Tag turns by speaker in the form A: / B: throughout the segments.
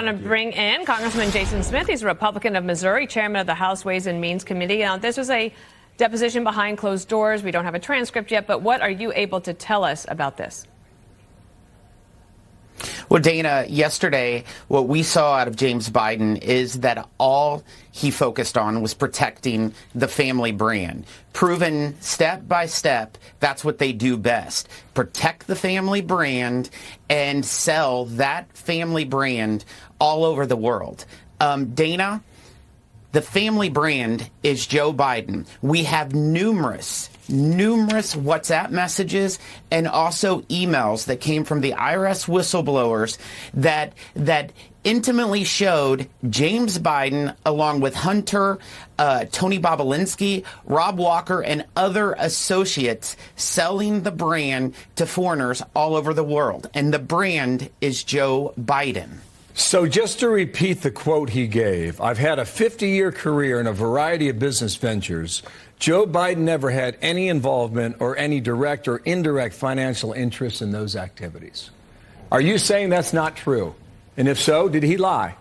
A: I want to bring in Congressman Jason Smith. He's a Republican of Missouri, chairman of the House Ways and Means Committee. Now, this was a deposition behind closed doors. We don't have a transcript yet, but what are you able to tell us about this?
B: Well, Dana, yesterday, what we saw out of James Biden is that all he focused on was protecting the family brand. Proven step by step, that's what they do best. Protect the family brand and sell that family brand all over the world. Dana, the family brand is Joe Biden. We have numerous WhatsApp messages and also emails that came from the IRS whistleblowers that intimately showed James Biden, along with Hunter, Tony Bobulinski, Rob Walker, and other associates selling the brand to foreigners all over the world. And the brand is Joe Biden.
C: So just to repeat the quote he gave, I've had a 50-year career in a variety of business ventures. Joe Biden never had any involvement or any direct or indirect financial interest in those activities. Are you saying that's not true? And if so, did he lie?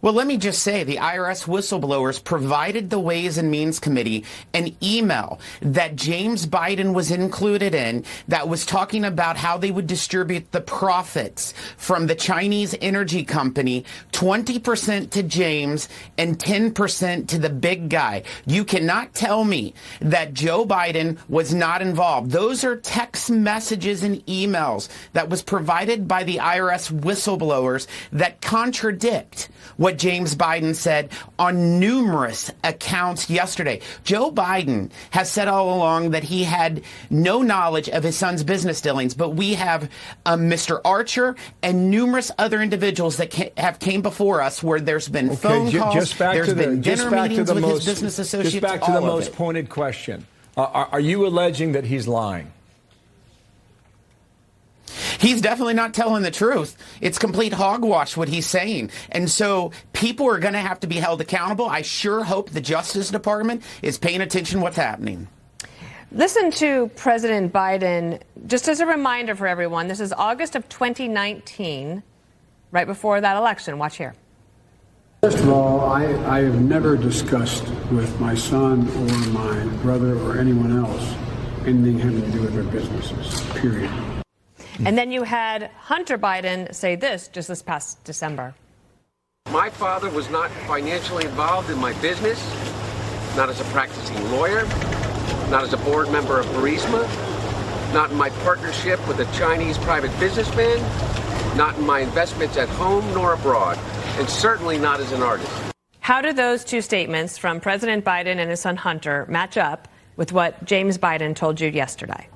B: Well, let me just say the IRS whistleblowers provided the Ways and Means Committee an email that James Biden was included in that was talking about how they would distribute the profits from the Chinese energy company, 20% to James and 10% to the big guy. You cannot tell me that Joe Biden was not involved. Those are text messages and emails that was provided by the IRS whistleblowers that contradict what James Biden said on numerous accounts yesterday. Joe Biden has said all along that he had no knowledge of his son's business dealings, but we have Mr. Archer and numerous other individuals that have came before us where there's been phone calls, there's been dinner meetings with his business associates.
C: Just back to the most pointed question. Are you alleging that he's lying?
B: He's definitely not telling the truth. It's complete hogwash what he's saying. And so people are going to have to be held accountable. I sure hope the Justice Department is paying attention to what's happening.
A: Listen to President Biden, just as a reminder for everyone, this is August of 2019, right before that election. Watch here.
D: First of all, I have never discussed with my son or my brother or anyone else anything having to do with their businesses, period.
A: And then you had Hunter Biden say this just this past December.
E: My father was not financially involved in my business, not as a practicing lawyer, not as a board member of Burisma, not in my partnership with a Chinese private businessman, not in my investments at home nor abroad, and certainly not as an artist.
A: How do those two statements from President Biden and his son Hunter match up with what James Biden told you yesterday?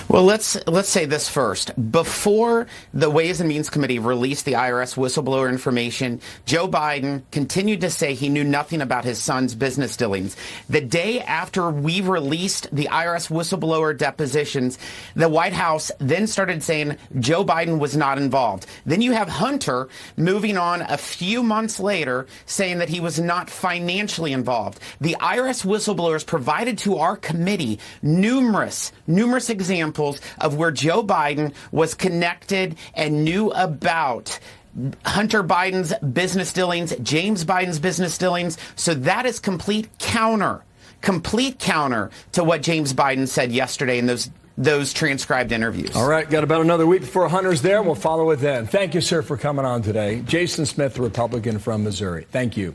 B: Well, let's say this first. Before the Ways and Means Committee released the IRS whistleblower information, Joe Biden continued to say he knew nothing about his son's business dealings. The day after we released the IRS whistleblower depositions, the White House then started saying Joe Biden was not involved. Then you have Hunter moving on a few months later saying that he was not financially involved. The IRS whistleblowers provided to our committee numerous examples of where Joe Biden was connected and knew about Hunter Biden's business dealings, James Biden's business dealings. So that is complete counter to what James Biden said yesterday in those transcribed interviews.
C: All right, got about another week before Hunter's there. We'll follow it then. Thank you, sir, for coming on today. Jason Smith, the Republican from Missouri. Thank you.